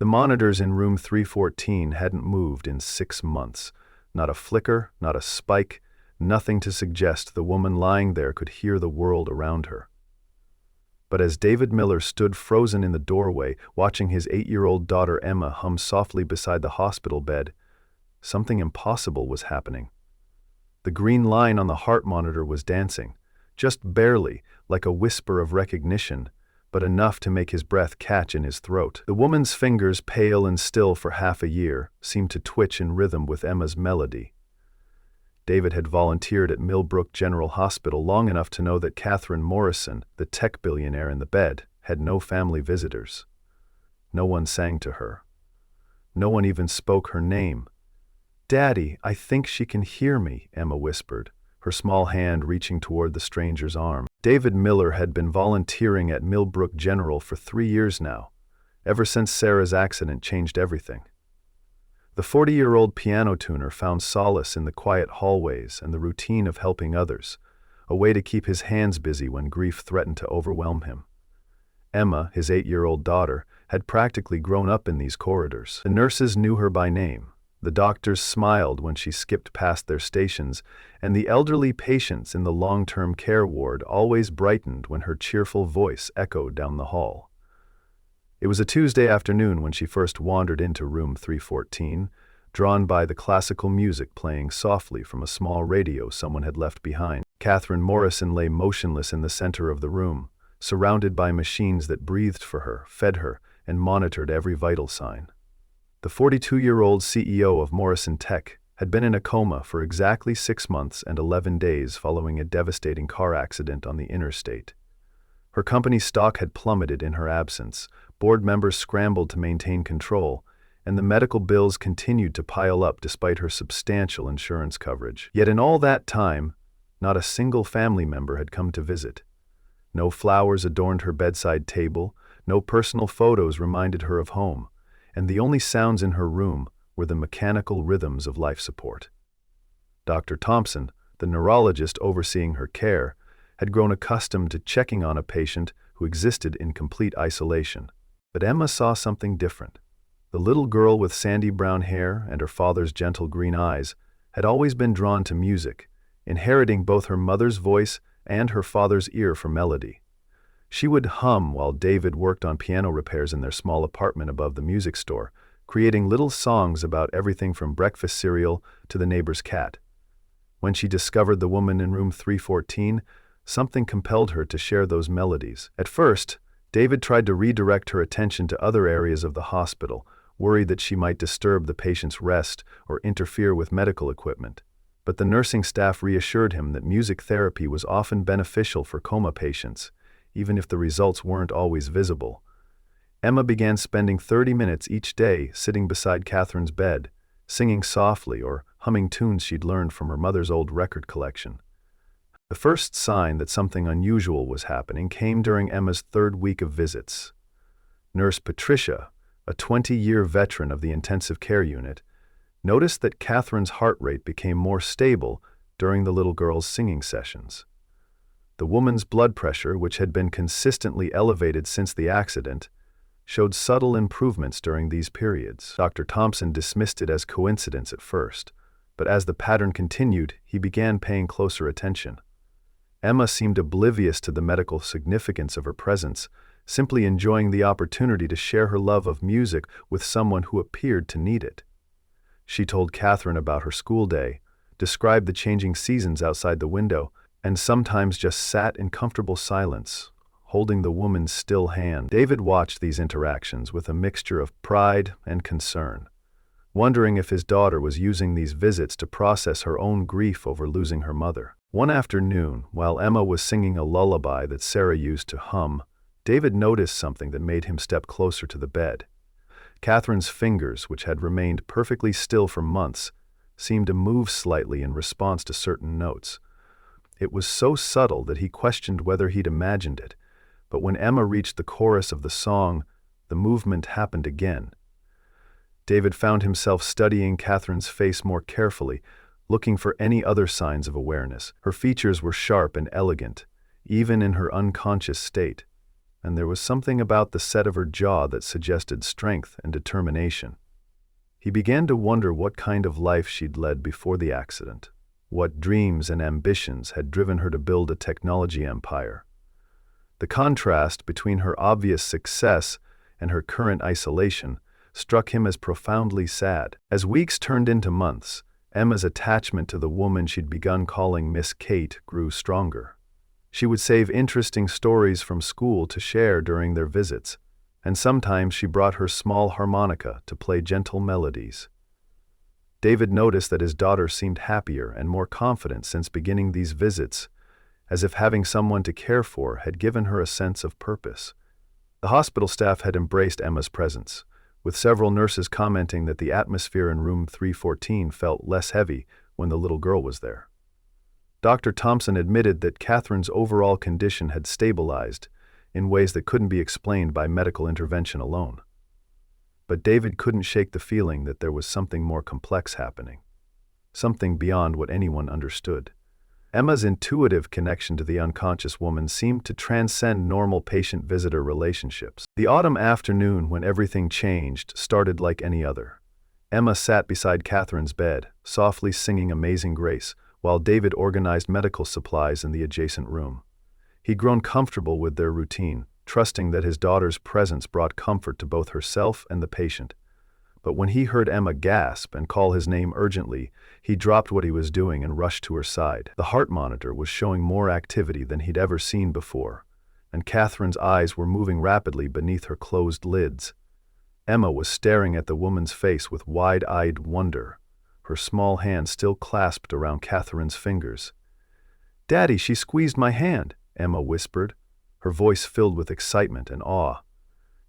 The monitors in room 314 hadn't moved in 6 months. Not a flicker, not a spike, nothing to suggest the woman lying there could hear the world around her. But as David Miller stood frozen in the doorway, watching his 8-year-old daughter Emma hum softly beside the hospital bed, something impossible was happening. The green line on the heart monitor was dancing, just barely, like a whisper of recognition, but enough to make his breath catch in his throat. The woman's fingers, pale and still for half a year, seemed to twitch in rhythm with Emma's melody. David had volunteered at Millbrook General Hospital long enough to know that Katherine Morrison, the tech billionaire in the bed, had no family visitors. No one sang to her. No one even spoke her name. "Daddy, I think she can hear me," Emma whispered, her small hand reaching toward the stranger's arm. David Miller had been volunteering at Millbrook General for 3 years now, ever since Sarah's accident changed everything. The 40-year-old piano tuner found solace in the quiet hallways and the routine of helping others, a way to keep his hands busy when grief threatened to overwhelm him. Emma, his 8-year-old daughter, had practically grown up in these corridors. The nurses knew her by name. The doctors smiled when she skipped past their stations, and the elderly patients in the long-term care ward always brightened when her cheerful voice echoed down the hall. It was a Tuesday afternoon when she first wandered into room 314, drawn by the classical music playing softly from a small radio someone had left behind. Katherine Morrison lay motionless in the center of the room, surrounded by machines that breathed for her, fed her, and monitored every vital sign. The 42-year-old CEO of Morrison Tech had been in a coma for exactly 6 months and 11 days following a devastating car accident on the interstate. Her company's stock had plummeted in her absence, board members scrambled to maintain control, and the medical bills continued to pile up despite her substantial insurance coverage. Yet in all that time, not a single family member had come to visit. No flowers adorned her bedside table, no personal photos reminded her of home, and the only sounds in her room were the mechanical rhythms of life support. Dr. Thompson, the neurologist overseeing her care, had grown accustomed to checking on a patient who existed in complete isolation. But Emma saw something different. The little girl with sandy brown hair and her father's gentle green eyes had always been drawn to music, inheriting both her mother's voice and her father's ear for melody. She would hum while David worked on piano repairs in their small apartment above the music store, creating little songs about everything from breakfast cereal to the neighbor's cat. When she discovered the woman in room 314, something compelled her to share those melodies. At first, David tried to redirect her attention to other areas of the hospital, worried that she might disturb the patient's rest or interfere with medical equipment. But the nursing staff reassured him that music therapy was often beneficial for coma patients, even if the results weren't always visible. Emma began spending 30 minutes each day sitting beside Katherine's bed, singing softly or humming tunes she'd learned from her mother's old record collection. The first sign that something unusual was happening came during Emma's 3rd week of visits. Nurse Patricia, a 20-year veteran of the intensive care unit, noticed that Katherine's heart rate became more stable during the little girl's singing sessions. The woman's blood pressure, which had been consistently elevated since the accident, showed subtle improvements during these periods. Dr. Thompson dismissed it as coincidence at first, but as the pattern continued, he began paying closer attention. Emma seemed oblivious to the medical significance of her presence, simply enjoying the opportunity to share her love of music with someone who appeared to need it. She told Katherine about her school day, described the changing seasons outside the window, and sometimes just sat in comfortable silence, holding the woman's still hand. David watched these interactions with a mixture of pride and concern, wondering if his daughter was using these visits to process her own grief over losing her mother. One afternoon, while Emma was singing a lullaby that Sarah used to hum, David noticed something that made him step closer to the bed. Katherine's fingers, which had remained perfectly still for months, seemed to move slightly in response to certain notes. It was so subtle that he questioned whether he'd imagined it, but when Emma reached the chorus of the song, the movement happened again. David found himself studying Katherine's face more carefully, looking for any other signs of awareness. Her features were sharp and elegant, even in her unconscious state. and there was something about the set of her jaw that suggested strength and determination. He began to wonder what kind of life she'd led before the accident, what dreams and ambitions had driven her to build a technology empire. The contrast between her obvious success and her current isolation struck him as profoundly sad. As weeks turned into months, Emma's attachment to the woman she'd begun calling Miss Kate grew stronger. She would save interesting stories from school to share during their visits, and sometimes she brought her small harmonica to play gentle melodies. David noticed that his daughter seemed happier and more confident since beginning these visits, as if having someone to care for had given her a sense of purpose. The hospital staff had embraced Emma's presence, with several nurses commenting that the atmosphere in room 314 felt less heavy when the little girl was there. Dr. Thompson admitted that Katherine's overall condition had stabilized in ways that couldn't be explained by medical intervention alone. But David couldn't shake the feeling that there was something more complex happening, something beyond what anyone understood. Emma's intuitive connection to the unconscious woman seemed to transcend normal patient-visitor relationships. The autumn afternoon when everything changed started like any other. Emma sat beside Katherine's bed, softly singing Amazing Grace, while David organized medical supplies in the adjacent room. He'd grown comfortable with their routine, trusting that his daughter's presence brought comfort to both herself and the patient. But when he heard Emma gasp and call his name urgently, he dropped what he was doing and rushed to her side. The heart monitor was showing more activity than he'd ever seen before, and Katherine's eyes were moving rapidly beneath her closed lids. Emma was staring at the woman's face with wide-eyed wonder, her small hand still clasped around Katherine's fingers. "Daddy, she squeezed my hand," Emma whispered, her voice filled with excitement and awe.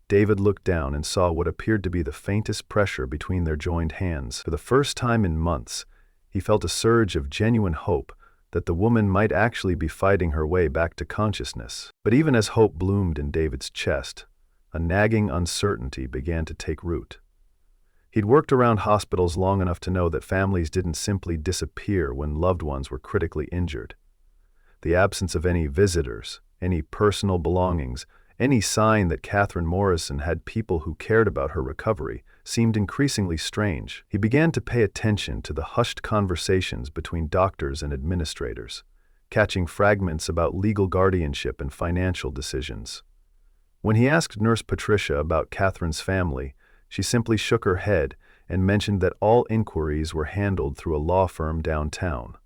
David looked down and saw what appeared to be the faintest pressure between their joined hands. For the first time in months, he felt a surge of genuine hope that the woman might actually be fighting her way back to consciousness. But even as hope bloomed in David's chest, a nagging uncertainty began to take root. He'd worked around hospitals long enough to know that families didn't simply disappear when loved ones were critically injured. The absence of any visitors, any personal belongings, any sign that Katherine Morrison had people who cared about her recovery seemed increasingly strange. He began to pay attention to the hushed conversations between doctors and administrators, catching fragments about legal guardianship and financial decisions. When he asked Nurse Patricia about Katherine's family, she simply shook her head and mentioned that all inquiries were handled through a law firm downtown.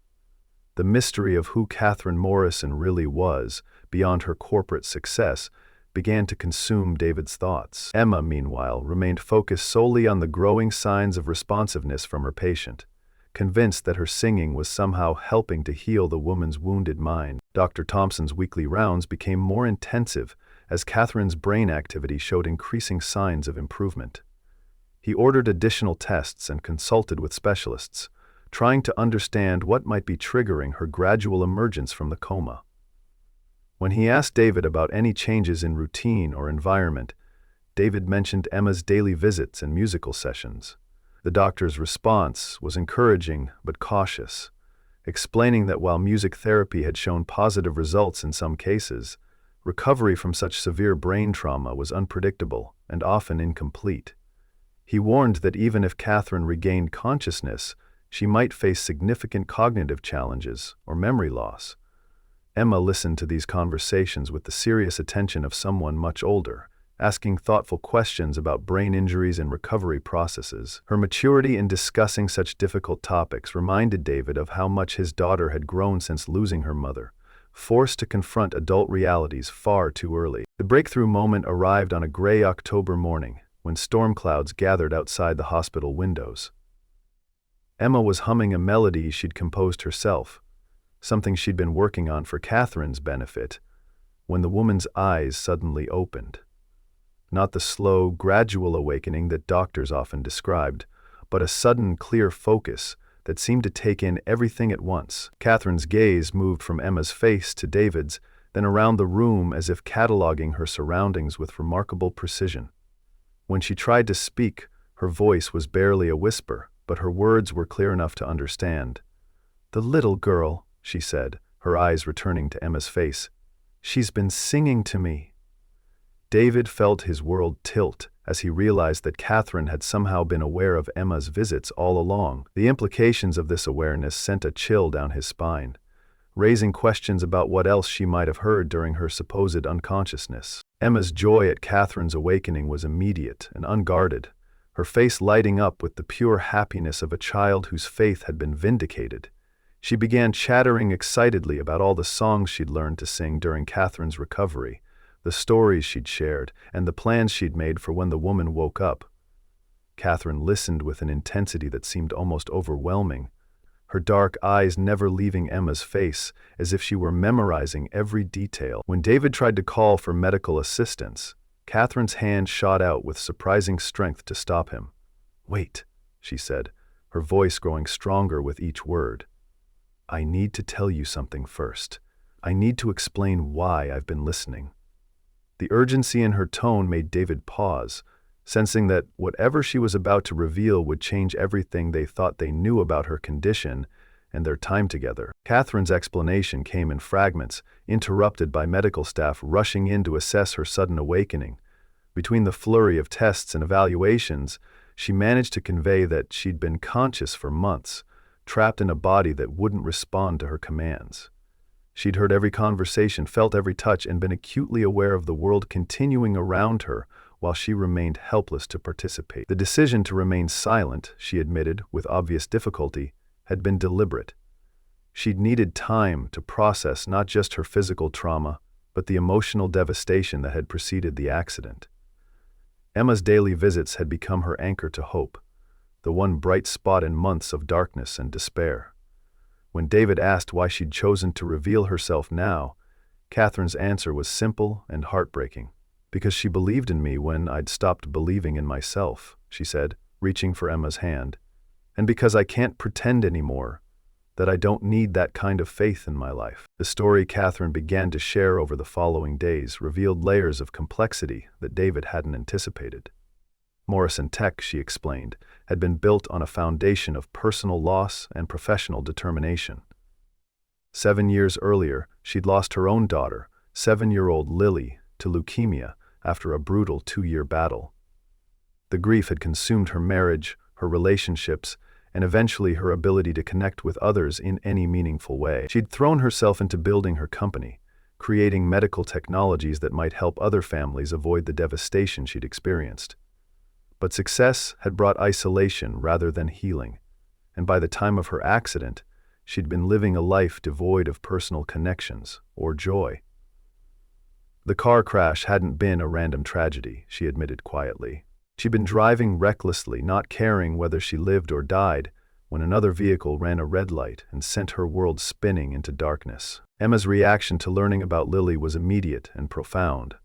The mystery of who Katherine Morrison really was, beyond her corporate success, began to consume David's thoughts. Emma, meanwhile, remained focused solely on the growing signs of responsiveness from her patient, convinced that her singing was somehow helping to heal the woman's wounded mind. Dr. Thompson's weekly rounds became more intensive as Katherine's brain activity showed increasing signs of improvement. He ordered additional tests and consulted with specialists, trying to understand what might be triggering her gradual emergence from the coma. When he asked David about any changes in routine or environment, David mentioned Emma's daily visits and musical sessions. The doctor's response was encouraging but cautious, explaining that while music therapy had shown positive results in some cases, recovery from such severe brain trauma was unpredictable and often incomplete. He warned that even if Katherine regained consciousness, she might face significant cognitive challenges or memory loss. Emma listened to these conversations with the serious attention of someone much older, asking thoughtful questions about brain injuries and recovery processes. Her maturity in discussing such difficult topics reminded David of how much his daughter had grown since losing her mother, forced to confront adult realities far too early. The breakthrough moment arrived on a gray October morning, when storm clouds gathered outside the hospital windows. Emma was humming a melody she'd composed herself, something she'd been working on for Katherine's benefit, when the woman's eyes suddenly opened. Not the slow, gradual awakening that doctors often described, but a sudden, clear focus that seemed to take in everything at once. Katherine's gaze moved from Emma's face to David's, then around the room as if cataloging her surroundings with remarkable precision. When she tried to speak, her voice was barely a whisper, but her words were clear enough to understand. "The little girl," she said, her eyes returning to Emma's face. "She's been singing to me." David felt his world tilt as he realized that Katherine had somehow been aware of Emma's visits all along. The implications of this awareness sent a chill down his spine, raising questions about what else she might have heard during her supposed unconsciousness. Emma's joy at Katherine's awakening was immediate and unguarded, her face lighting up with the pure happiness of a child whose faith had been vindicated. She began chattering excitedly about all the songs she'd learned to sing during Katherine's recovery, the stories she'd shared, and the plans she'd made for when the woman woke up. Katherine listened with an intensity that seemed almost overwhelming, her dark eyes never leaving Emma's face, as if she were memorizing every detail. When David tried to call for medical assistance, Katherine's hand shot out with surprising strength to stop him. "Wait," she said, her voice growing stronger with each word. "I need to tell you something first. I need to explain why I've been listening." The urgency in her tone made David pause, sensing that whatever she was about to reveal would change everything they thought they knew about her condition and their time together. Katherine's explanation came in fragments, interrupted by medical staff rushing in to assess her sudden awakening. Between the flurry of tests and evaluations, she managed to convey that she'd been conscious for months, trapped in a body that wouldn't respond to her commands. She'd heard every conversation, felt every touch, and been acutely aware of the world continuing around her while she remained helpless to participate. The decision to remain silent, she admitted with obvious difficulty, had been deliberate. She'd needed time to process not just her physical trauma, but the emotional devastation that had preceded the accident. Emma's daily visits had become her anchor to hope, the one bright spot in months of darkness and despair. When David asked why she'd chosen to reveal herself now, Katherine's answer was simple and heartbreaking. "Because she believed in me when I'd stopped believing in myself," she said, reaching for Emma's hand. "And because I can't pretend anymore that I don't need that kind of faith in my life." The story Katherine began to share over the following days revealed layers of complexity that David hadn't anticipated. Morrison Tech, she explained, had been built on a foundation of personal loss and professional determination. 7 years earlier, she'd lost her own daughter, 7-year-old Lily, to leukemia after a brutal 2-year battle. The grief had consumed her marriage, her relationships, and eventually her ability to connect with others in any meaningful way. She'd thrown herself into building her company, creating medical technologies that might help other families avoid the devastation she'd experienced. But success had brought isolation rather than healing, and by the time of her accident, she'd been living a life devoid of personal connections or joy. The car crash hadn't been a random tragedy, she admitted quietly. She'd been driving recklessly, not caring whether she lived or died, when another vehicle ran a red light and sent her world spinning into darkness. Emma's reaction to learning about Lily was immediate and profound.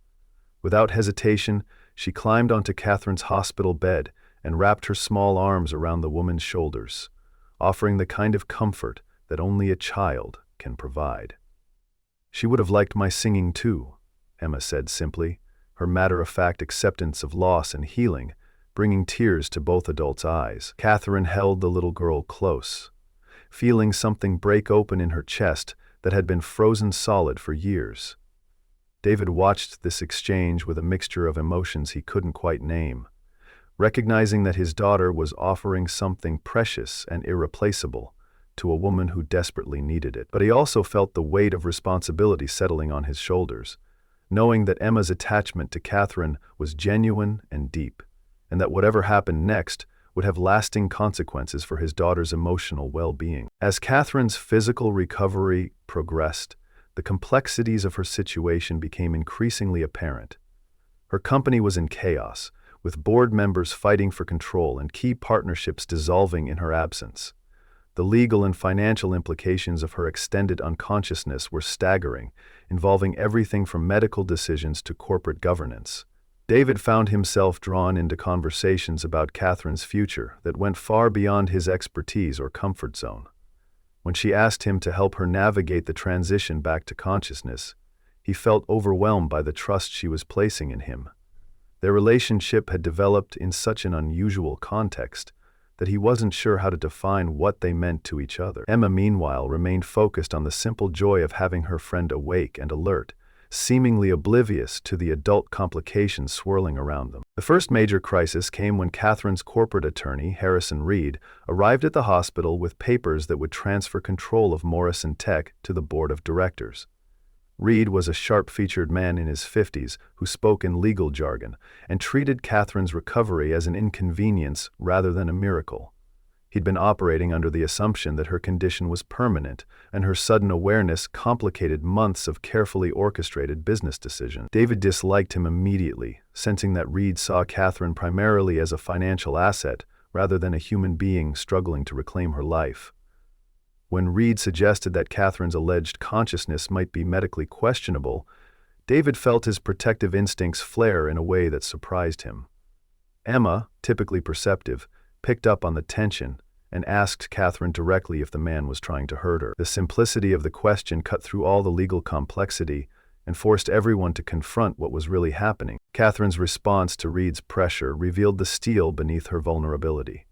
Without hesitation, she climbed onto Katherine's hospital bed and wrapped her small arms around the woman's shoulders, offering the kind of comfort that only a child can provide. "She would have liked my singing too," Emma said simply, her matter-of-fact acceptance of loss and healing bringing tears to both adults' eyes. Katherine held the little girl close, feeling something break open in her chest that had been frozen solid for years. David watched this exchange with a mixture of emotions he couldn't quite name, recognizing that his daughter was offering something precious and irreplaceable to a woman who desperately needed it. But he also felt the weight of responsibility settling on his shoulders, knowing that Emma's attachment to Katherine was genuine and deep, and that whatever happened next would have lasting consequences for his daughter's emotional well-being. As Katherine's physical recovery progressed, the complexities of her situation became increasingly apparent. Her company was in chaos, with board members fighting for control and key partnerships dissolving in her absence. The legal and financial implications of her extended unconsciousness were staggering, involving everything from medical decisions to corporate governance. David found himself drawn into conversations about Katherine's future that went far beyond his expertise or comfort zone. When she asked him to help her navigate the transition back to consciousness, he felt overwhelmed by the trust she was placing in him. Their relationship had developed in such an unusual context that he wasn't sure how to define what they meant to each other. Emma, meanwhile, remained focused on the simple joy of having her friend awake and alert, seemingly oblivious to the adult complications swirling around them. The first major crisis came when Katherine's corporate attorney, Harrison Reed, arrived at the hospital with papers that would transfer control of Morrison Tech to the board of directors. Reed was a sharp-featured man in his 50s who spoke in legal jargon and treated Katherine's recovery as an inconvenience rather than a miracle. He'd been operating under the assumption that her condition was permanent, and her sudden awareness complicated months of carefully orchestrated business decisions. David disliked him immediately, sensing that Reed saw Katherine primarily as a financial asset rather than a human being struggling to reclaim her life. When Reed suggested that Katherine's alleged consciousness might be medically questionable, David felt his protective instincts flare in a way that surprised him. Emma, typically perceptive, picked up on the tension and asked Katherine directly if the man was trying to hurt her. The simplicity of the question cut through all the legal complexity and forced everyone to confront what was really happening. Katherine's response to Reed's pressure revealed the steel beneath her vulnerability.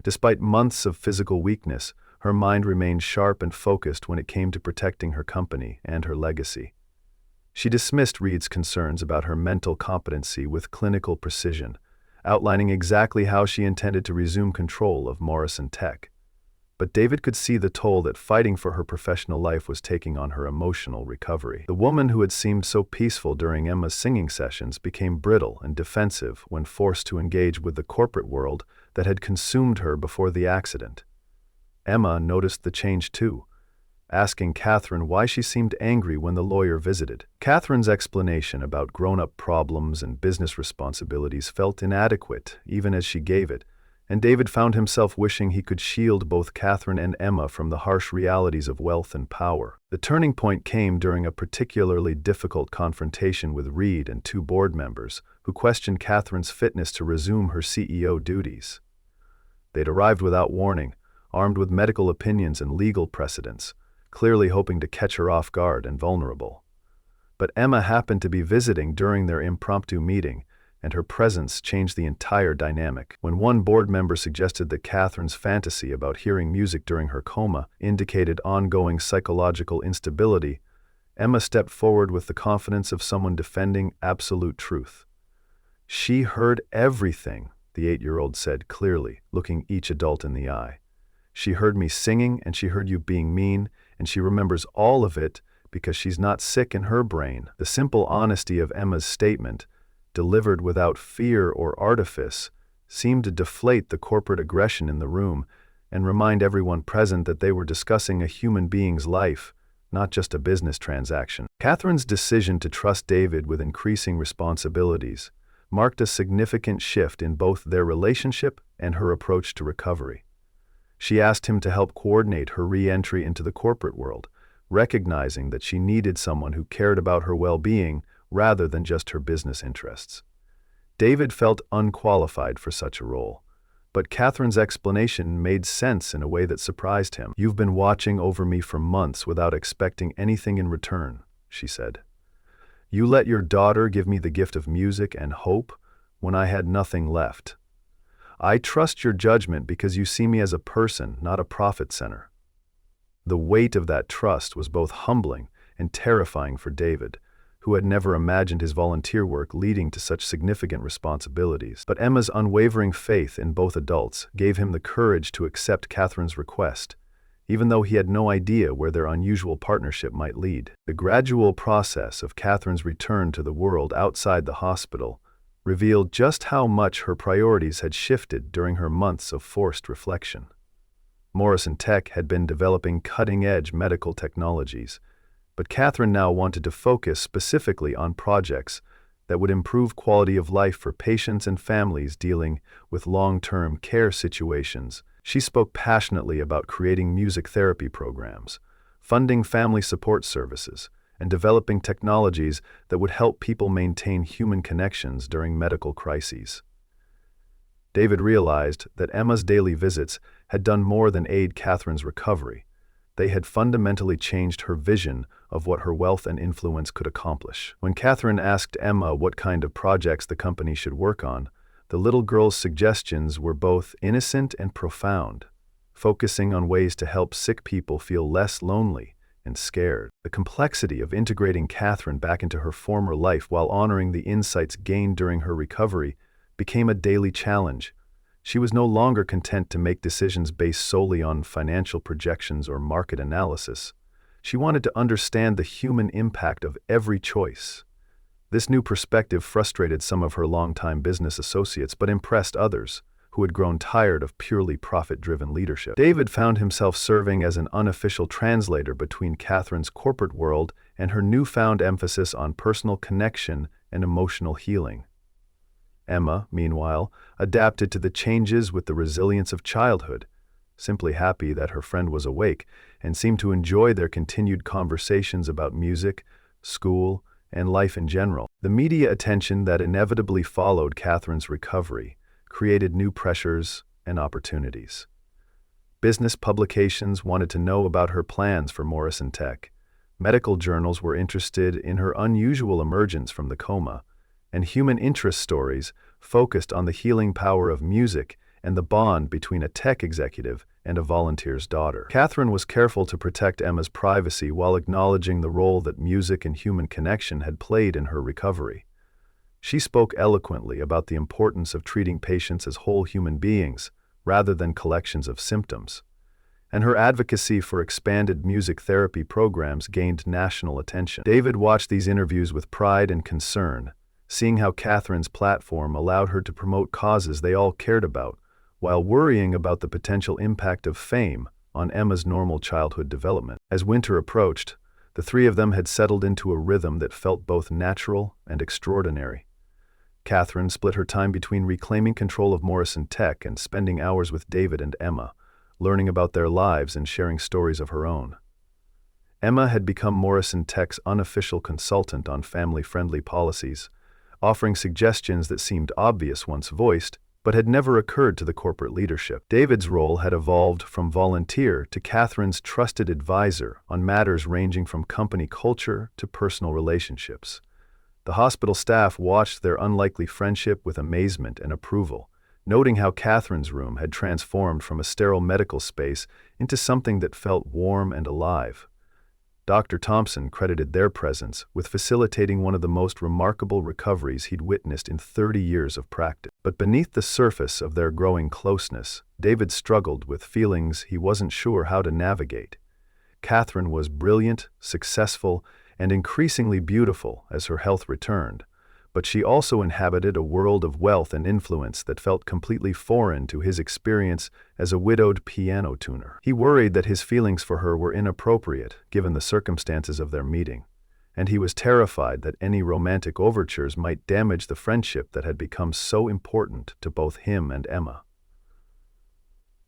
Despite months of physical weakness, her mind remained sharp and focused when it came to protecting her company and her legacy. She dismissed Reed's concerns about her mental competency with clinical precision, outlining exactly how she intended to resume control of Morrison Tech. But David could see the toll that fighting for her professional life was taking on her emotional recovery. The woman who had seemed so peaceful during Emma's singing sessions became brittle and defensive when forced to engage with the corporate world that had consumed her before the accident. Emma noticed the change too, asking Katherine why she seemed angry when the lawyer visited. Katherine's explanation about grown-up problems and business responsibilities felt inadequate even as she gave it, and David found himself wishing he could shield both Katherine and Emma from the harsh realities of wealth and power. The turning point came during a particularly difficult confrontation with Reed and two board members who questioned Katherine's fitness to resume her CEO duties. They'd arrived without warning, armed with medical opinions and legal precedents, clearly hoping to catch her off guard and vulnerable. But Emma happened to be visiting during their impromptu meeting, and her presence changed the entire dynamic. When one board member suggested that Katherine's fantasy about hearing music during her coma indicated ongoing psychological instability, Emma stepped forward with the confidence of someone defending absolute truth. "She heard everything," the 8-year-old said clearly, looking each adult in the eye. "She heard me singing, and she heard you being mean, and she remembers all of it because she's not sick in her brain." The simple honesty of Emma's statement, delivered without fear or artifice, seemed to deflate the corporate aggression in the room and remind everyone present that they were discussing a human being's life, not just a business transaction. Katherine's decision to trust David with increasing responsibilities marked a significant shift in both their relationship and her approach to recovery. She asked him to help coordinate her re-entry into the corporate world, recognizing that she needed someone who cared about her well-being rather than just her business interests. David felt unqualified for such a role, but Katherine's explanation made sense in a way that surprised him. "You've been watching over me for months without expecting anything in return," she said. "You let your daughter give me the gift of music and hope when I had nothing left. I trust your judgment because you see me as a person, not a profit center." The weight of that trust was both humbling and terrifying for David, who had never imagined his volunteer work leading to such significant responsibilities. But Emma's unwavering faith in both adults gave him the courage to accept Katherine's request, even though he had no idea where their unusual partnership might lead. The gradual process of Katherine's return to the world outside the hospital revealed just how much her priorities had shifted during her months of forced reflection. Morrison Tech had been developing cutting-edge medical technologies, but Katherine now wanted to focus specifically on projects that would improve quality of life for patients and families dealing with long-term care situations. She spoke passionately about creating music therapy programs, funding family support services, and developing technologies that would help people maintain human connections during medical crises. David realized that Emma's daily visits had done more than aid Katherine's recovery. They had fundamentally changed her vision of what her wealth and influence could accomplish. When Katherine asked Emma what kind of projects the company should work on, the little girl's suggestions were both innocent and profound, focusing on ways to help sick people feel less lonely and scared. The complexity of integrating Katherine back into her former life while honoring the insights gained during her recovery became a daily challenge. She was no longer content to make decisions based solely on financial projections or market analysis. She wanted to understand the human impact of every choice. This new perspective frustrated some of her longtime business associates but impressed others, who had grown tired of purely profit-driven leadership. David found himself serving as an unofficial translator between Katherine's corporate world and her newfound emphasis on personal connection and emotional healing. Emma, meanwhile, adapted to the changes with the resilience of childhood, simply happy that her friend was awake, and seemed to enjoy their continued conversations about music, school, and life in general. The media attention that inevitably followed Katherine's recovery created new pressures and opportunities. Business publications wanted to know about her plans for Morrison Tech. Medical journals were interested in her unusual emergence from the coma, and human interest stories focused on the healing power of music and the bond between a tech executive and a volunteer's daughter. Katherine was careful to protect Emma's privacy while acknowledging the role that music and human connection had played in her recovery. She spoke eloquently about the importance of treating patients as whole human beings rather than collections of symptoms, and her advocacy for expanded music therapy programs gained national attention. David watched these interviews with pride and concern, seeing how Katherine's platform allowed her to promote causes they all cared about, while worrying about the potential impact of fame on Emma's normal childhood development. As winter approached, the three of them had settled into a rhythm that felt both natural and extraordinary. Katherine split her time between reclaiming control of Morrison Tech and spending hours with David and Emma, learning about their lives and sharing stories of her own. Emma had become Morrison Tech's unofficial consultant on family-friendly policies, offering suggestions that seemed obvious once voiced, but had never occurred to the corporate leadership. David's role had evolved from volunteer to Katherine's trusted advisor on matters ranging from company culture to personal relationships. The hospital staff watched their unlikely friendship with amazement and approval, noting how Katherine's room had transformed from a sterile medical space into something that felt warm and alive. Dr. Thompson credited their presence with facilitating one of the most remarkable recoveries he'd witnessed in 30 years of practice. But beneath the surface of their growing closeness, David struggled with feelings he wasn't sure how to navigate. Katherine was brilliant, successful, and increasingly beautiful as her health returned, but she also inhabited a world of wealth and influence that felt completely foreign to his experience as a widowed piano tuner. He worried that his feelings for her were inappropriate given the circumstances of their meeting, and he was terrified that any romantic overtures might damage the friendship that had become so important to both him and Emma.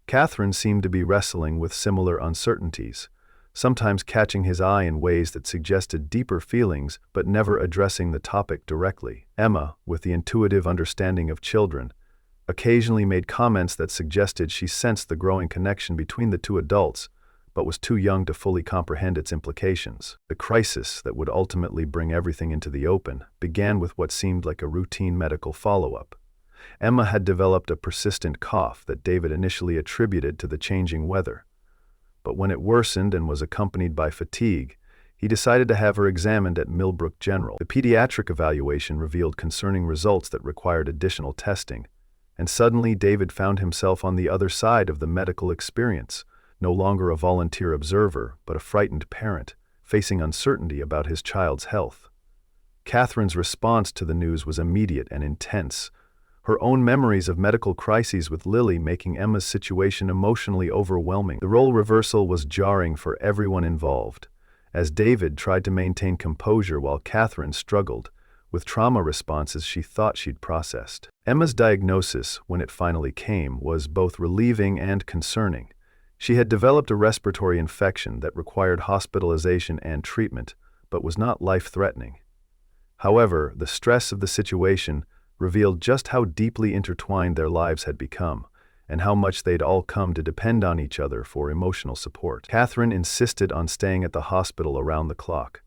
Katherine seemed to be wrestling with similar uncertainties, sometimes catching his eye in ways that suggested deeper feelings but never addressing the topic directly. Emma, with the intuitive understanding of children, occasionally made comments that suggested she sensed the growing connection between the two adults, but was too young to fully comprehend its implications. The crisis that would ultimately bring everything into the open began with what seemed like a routine medical follow-up. Emma had developed a persistent cough that David initially attributed to the changing weather. But when it worsened and was accompanied by fatigue, he decided to have her examined at Millbrook General. The pediatric evaluation revealed concerning results that required additional testing, and suddenly David found himself on the other side of the medical experience, no longer a volunteer observer, but a frightened parent, facing uncertainty about his child's health. Katherine's response to the news was immediate and intense, her own memories of medical crises with Lily making Emma's situation emotionally overwhelming. The role reversal was jarring for everyone involved, as David tried to maintain composure while Katherine struggled with trauma responses she thought she'd processed. Emma's diagnosis, when it finally came, was both relieving and concerning. She had developed a respiratory infection that required hospitalization and treatment, but was not life-threatening. However, the stress of the situation revealed just how deeply intertwined their lives had become, and how much they'd all come to depend on each other for emotional support. Katherine insisted on staying at the hospital around the clock,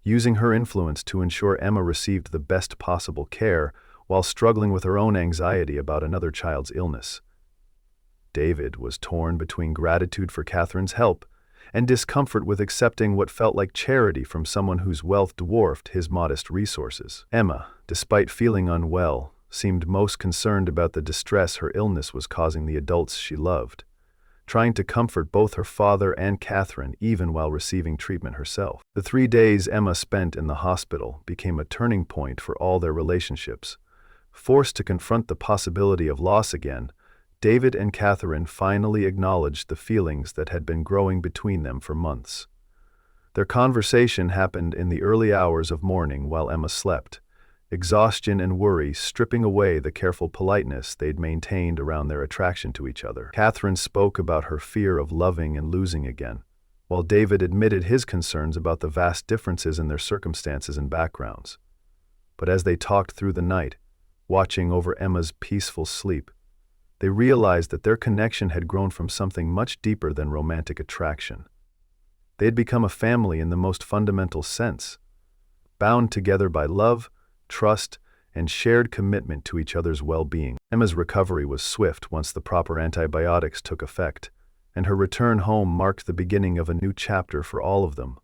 using her influence to ensure Emma received the best possible care while struggling with her own anxiety about another child's illness. David was torn between gratitude for Katherine's help and discomfort with accepting what felt like charity from someone whose wealth dwarfed his modest resources. Emma, despite feeling unwell, seemed most concerned about the distress her illness was causing the adults she loved, trying to comfort both her father and Katherine even while receiving treatment herself. The 3 days Emma spent in the hospital became a turning point for all their relationships. Forced to confront the possibility of loss again, David and Katherine finally acknowledged the feelings that had been growing between them for months. Their conversation happened in the early hours of morning while Emma slept, exhaustion and worry stripping away the careful politeness they'd maintained around their attraction to each other. Katherine spoke about her fear of loving and losing again, while David admitted his concerns about the vast differences in their circumstances and backgrounds. But as they talked through the night, watching over Emma's peaceful sleep, they realized that their connection had grown from something much deeper than romantic attraction. They had become a family in the most fundamental sense, bound together by love, trust, and shared commitment to each other's well-being. Emma's recovery was swift once the proper antibiotics took effect, and her return home marked the beginning of a new chapter for all of them.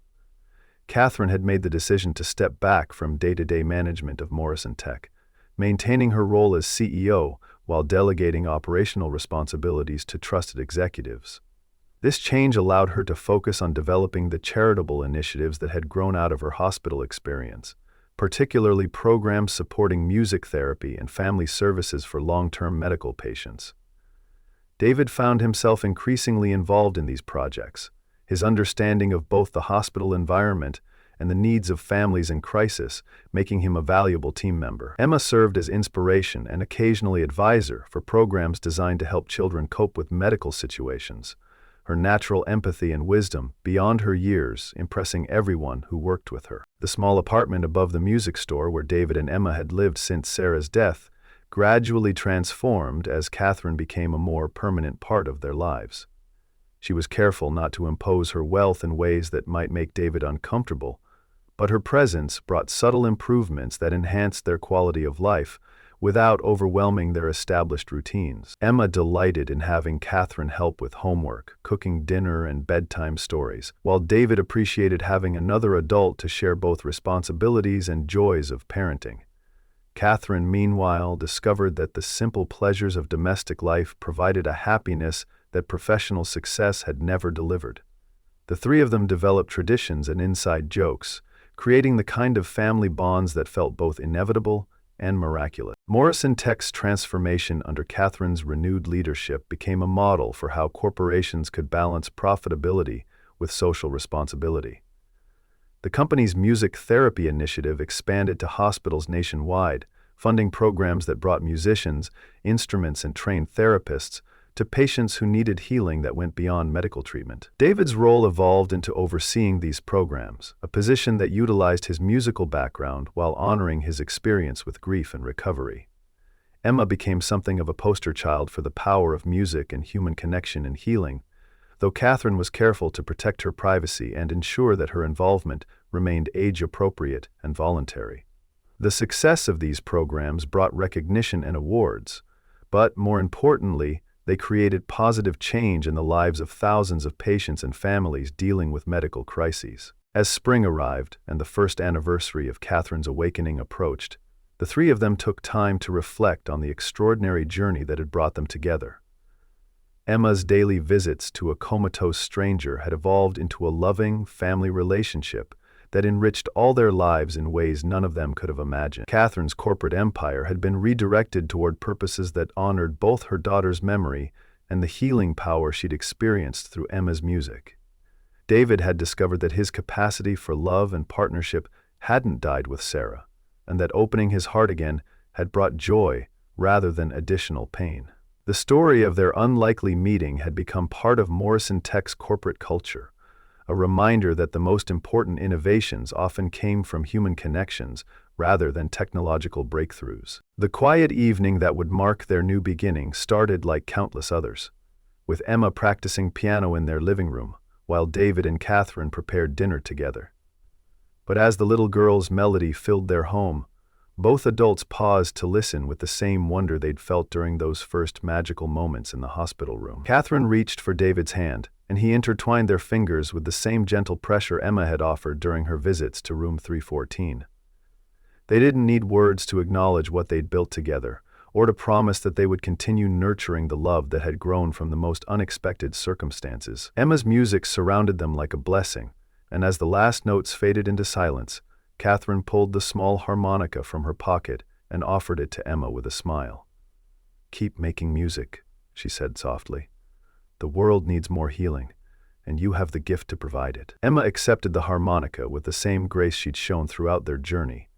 Katherine had made the decision to step back from day-to-day management of Morrison Tech, maintaining her role as CEO while delegating operational responsibilities to trusted executives. This change allowed her to focus on developing the charitable initiatives that had grown out of her hospital experience, particularly programs supporting music therapy and family services for long-term medical patients. David found himself increasingly involved in these projects, his understanding of both the hospital environment and the needs of families in crisis, making him a valuable team member. Emma served as inspiration and occasionally advisor for programs designed to help children cope with medical situations, her natural empathy and wisdom beyond her years impressing everyone who worked with her. The small apartment above the music store where David and Emma had lived since Sarah's death gradually transformed as Katherine became a more permanent part of their lives. She was careful not to impose her wealth in ways that might make David uncomfortable, but her presence brought subtle improvements that enhanced their quality of life without overwhelming their established routines. Emma delighted in having Katherine help with homework, cooking dinner, and bedtime stories, while David appreciated having another adult to share both responsibilities and joys of parenting. Katherine, meanwhile, discovered that the simple pleasures of domestic life provided a happiness that professional success had never delivered. The three of them developed traditions and inside jokes, creating the kind of family bonds that felt both inevitable and miraculous. Morrison Tech's transformation under Katherine's renewed leadership became a model for how corporations could balance profitability with social responsibility. The company's music therapy initiative expanded to hospitals nationwide, funding programs that brought musicians, instruments, and trained therapists to patients who needed healing that went beyond medical treatment. David's role evolved into overseeing these programs, a position that utilized his musical background while honoring his experience with grief and recovery. Emma became something of a poster child for the power of music and human connection in healing, though Katherine was careful to protect her privacy and ensure that her involvement remained age-appropriate and voluntary. The success of these programs brought recognition and awards, but more importantly, they created positive change in the lives of thousands of patients and families dealing with medical crises. As spring arrived and the first anniversary of Katherine's awakening approached, the three of them took time to reflect on the extraordinary journey that had brought them together. Emma's daily visits to a comatose stranger had evolved into a loving family relationship that enriched all their lives in ways none of them could have imagined. Katherine's corporate empire had been redirected toward purposes that honored both her daughter's memory and the healing power she'd experienced through Emma's music. David had discovered that his capacity for love and partnership hadn't died with Sarah, and that opening his heart again had brought joy rather than additional pain. The story of their unlikely meeting had become part of Morrison Tech's corporate culture, a reminder that the most important innovations often came from human connections rather than technological breakthroughs. The quiet evening that would mark their new beginning started like countless others, with Emma practicing piano in their living room, while David and Katherine prepared dinner together. But as the little girl's melody filled their home, Both adults paused to listen with the same wonder they'd felt during those first magical moments in the hospital room. Katherine reached for David's hand, and he intertwined their fingers with the same gentle pressure Emma had offered during her visits to room 314. They didn't need words to acknowledge what they'd built together, or to promise that they would continue nurturing the love that had grown from the most unexpected circumstances. Emma's music surrounded them like a blessing, and as the last notes faded into silence, Katherine pulled the small harmonica from her pocket and offered it to Emma with a smile. "Keep making music," she said softly. "The world needs more healing, and you have the gift to provide it." Emma accepted the harmonica with the same grace she'd shown throughout their journey,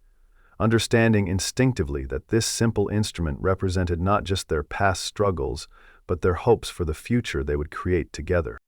understanding instinctively that this simple instrument represented not just their past struggles, but their hopes for the future they would create together.